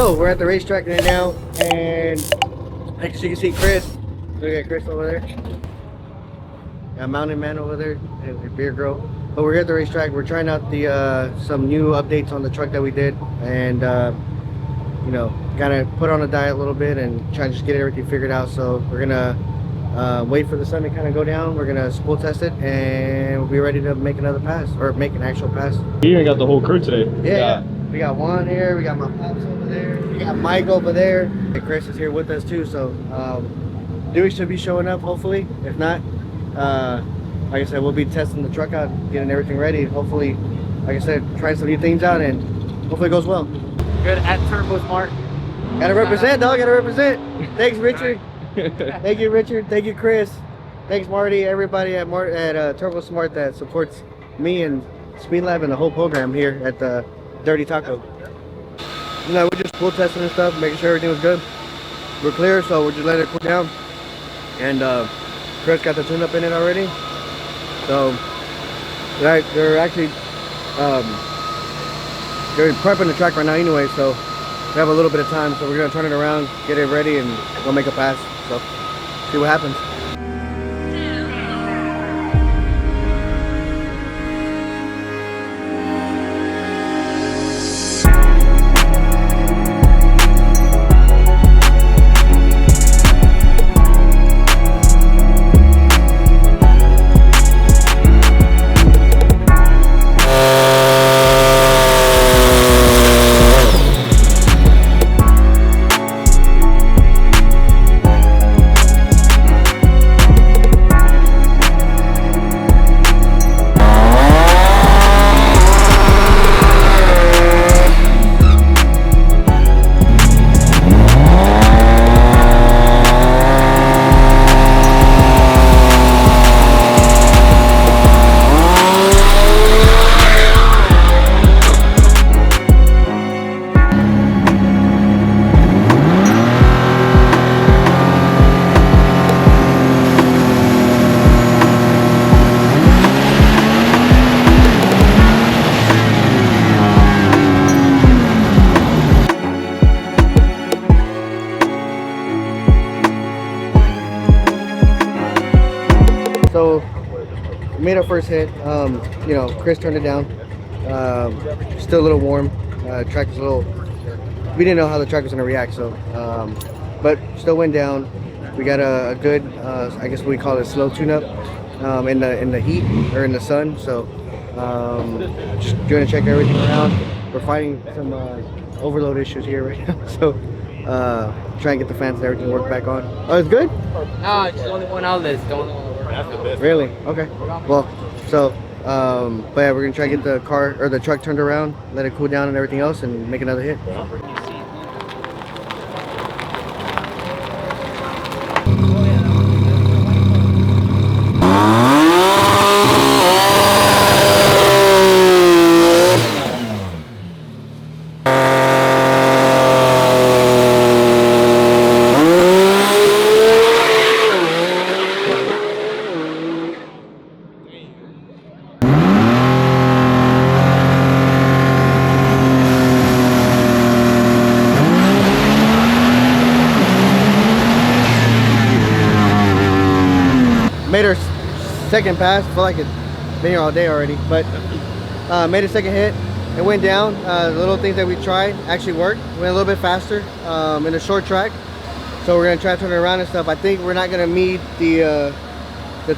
So we're at the racetrack right now, and as you can see Chris. Look at Chris over there. Got Mountain Man over there, and Beer Girl. But we're here at the racetrack. We're trying out the some new updates on the truck that we did, and you know, kind of put on a diet a little bit and try to just get everything figured out. So we're gonna wait for the sun to kind of go down. We're gonna spool test it, and we'll be ready to make another pass, or make an actual pass. You even got the whole crew today. Yeah. We got Juan here, we got my pops over there, we got Mike over there, and Chris is here with us too. So Dewey should be showing up hopefully. If not, like I said, we'll be testing the truck out, getting everything ready. Hopefully, like I said, trying some new things out, and hopefully it goes well. Good at Turbo Smart. Gotta represent, dog, gotta represent. Thanks, Richard. Thank you, Richard. Thank you, Chris. Thanks, Marty, everybody at Turbo Smart that supports me and Speedlab and the whole program here at the Dirty Taco. You know, we're just pool testing and stuff, making sure everything was good. We're clear, so we're just letting it cool down. And Chris got the tune-up in it already. So they're actually they're prepping the track right now anyway, so we have a little bit of time. So we're gonna turn it around, get it ready, and we'll make a pass. So see what happens. So we made our first hit. You know, Chris turned it down. Still a little warm. Track was a little. We didn't know how the track was gonna react, so but still went down. We got a good, I guess we call it a slow tune-up in the heat or in the sun. So just going to check everything around. We're finding some overload issues here right now. So try and get the fans and everything work back on. Oh, it's good? No, it's only one outlet. It's the only one that works. Really? Okay. Well, so but yeah, we're gonna try to get the car or the truck turned around, let it cool down and everything else, and make another hit. Made our second pass. I feel like it's been here all day already, but made a second hit. It went down. The little things that we tried actually worked. Went a little bit faster in a short track. So we're gonna try to turn it around and stuff. I think we're not gonna meet the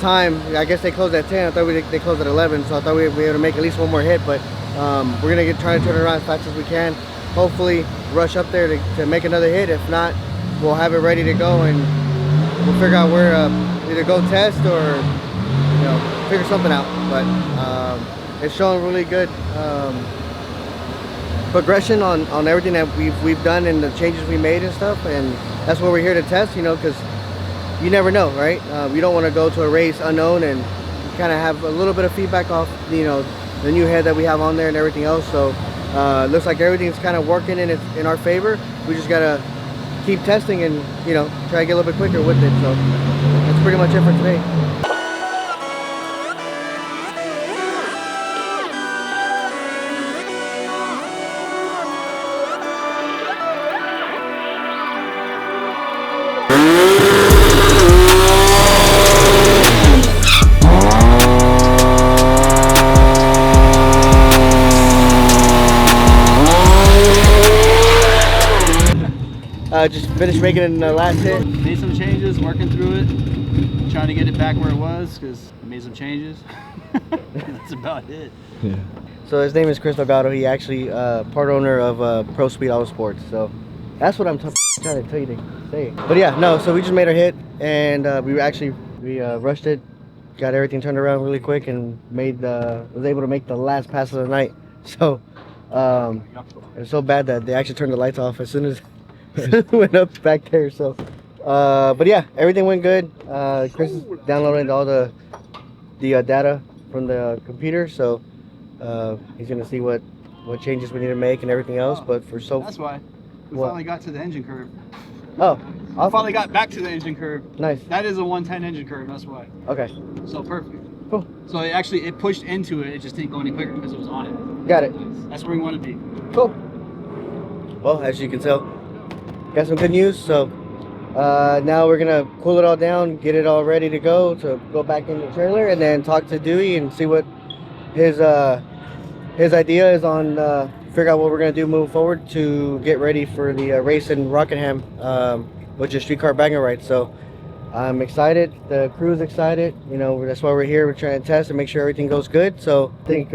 time. I guess they closed at 10. I thought they closed at 11, so I thought we'd be able to make at least one more hit. But we're gonna try to turn it around as fast as we can. Hopefully, rush up there to make another hit. If not, we'll have it ready to go and we'll figure out where either go test or you know figure something out. But it's showing really good progression on everything that we've done and the changes we made and stuff, and that's what we're here to test, you know, because you never know, right? You don't want to go to a race unknown and kind of have a little bit of feedback off, you know, the new head that we have on there and everything else. So it looks like everything's kind of working in our favor. We just gotta keep testing and, you know, try to get a little bit quicker with it. So that's pretty much it for today. Just finished making it in the last hit. Made some changes, working through it, trying to get it back where it was because I made some changes. That's about it. Yeah. So his name is Chris Delgado. He actually part owner of Pro Speed Auto Sports. So that's what I'm trying to tell you to say. But yeah, no. So we just made our hit, and we rushed it, got everything turned around really quick, and was able to make the last pass of the night. So it was so bad that they actually turned the lights off as soon as it went up back there. So but yeah, everything went good. Chris is downloading all the data from the computer, so he's gonna see what changes we need to make and everything else. But for that's why we finally got to the engine curve. Oh, awesome. I finally got back to the engine curve. Nice. That is a 110 engine curve. That's why. Okay. So perfect. Cool. So it pushed into it. It just didn't go any quicker because it was on it. Got it. That's where we want to be. Cool. Well, as you can tell, got some good news. So now we're gonna cool it all down, get it all ready to go back in the trailer, and then talk to Dewey and see what his idea is on figure out what we're gonna do moving forward to get ready for the race in Rockingham, which is streetcar bagging rights. So I'm excited. The crew's excited. You know, that's why we're here. We're trying to test and make sure everything goes good. So I think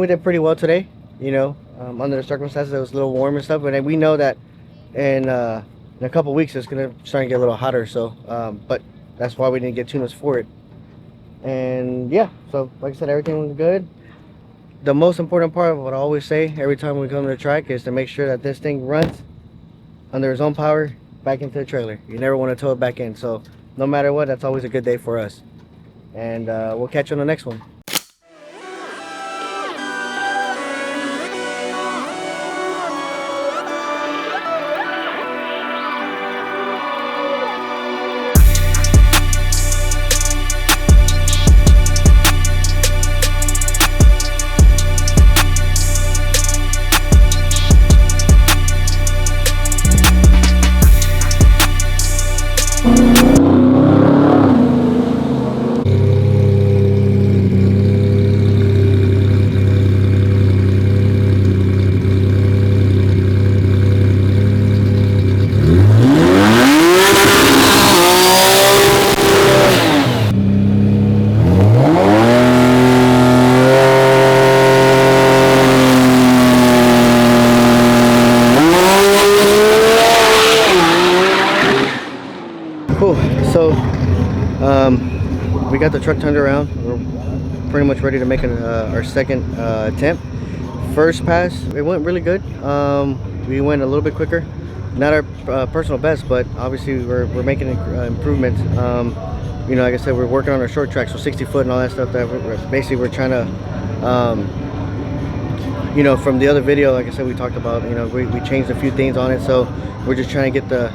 we did pretty well today. You know, under the circumstances, it was a little warm and stuff, but we know that in a couple weeks it's gonna start to get a little hotter. So, but that's why we didn't get tuners for it. And yeah, so like I said, everything was good. The most important part of what I always say every time we come to the track is to make sure that this thing runs under its own power back into the trailer. You never want to tow it back in. So no matter what, that's always a good day for us. And we'll catch you on the next one. Cool. So we got the truck turned around. We're pretty much ready to make our second attempt. First pass, it went really good. We went a little bit quicker. Not our personal best, but obviously we're making improvements. You know, like I said, we're working on our short tracks, so 60 foot and all that stuff. That we're trying to, you know, from the other video, like I said, we talked about. You know, we changed a few things on it, so we're just trying to get the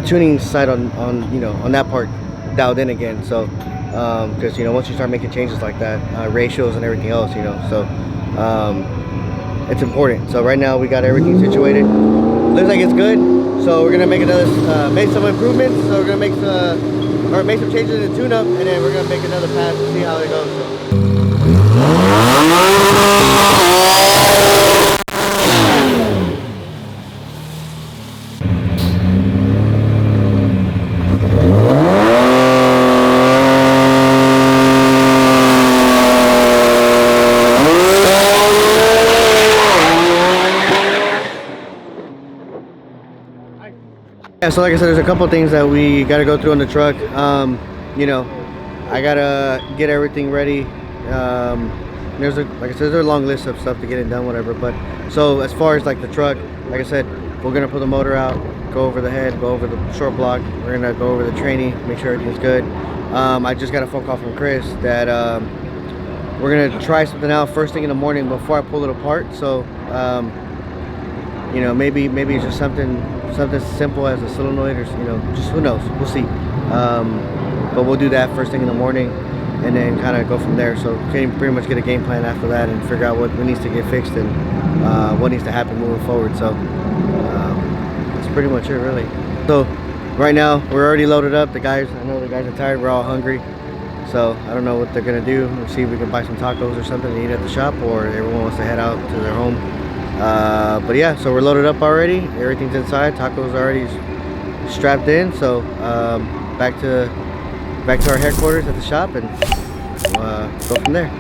tuning side on you know, on that part dialed in again. So because you know, once you start making changes like that, ratios and everything else, you know, so it's important. So right now we got everything situated. Looks like it's good. So we're gonna make make some improvements. So we're gonna make some changes in the tune-up, and then we're gonna make another pass to see how it goes. So. Yeah, so like I said, there's a couple things that we got to go through on the truck. You know, I gotta get everything ready. Like I said, there's a long list of stuff to get it done, whatever. But so as far as like the truck, like I said, we're gonna pull the motor out, go over the head, go over the short block. We're gonna go over the training, make sure everything's good. I just got a phone call from Chris that we're gonna try something out first thing in the morning before I pull it apart. So you know, maybe it's just something simple as a solenoid, or you know, just who knows, we'll see. But we'll do that first thing in the morning and then kind of go from there. So can pretty much get a game plan after that and figure out what needs to get fixed and what needs to happen moving forward. So that's pretty much it, really. So right now we're already loaded up. I know the guys are tired, we're all hungry, so I don't know what they're gonna do. We'll see if we can buy some tacos or something to eat at the shop, or everyone wants to head out to their home. But yeah, so we're loaded up already. Everything's inside. Taco's already strapped in. So back to our headquarters at the shop and go from there.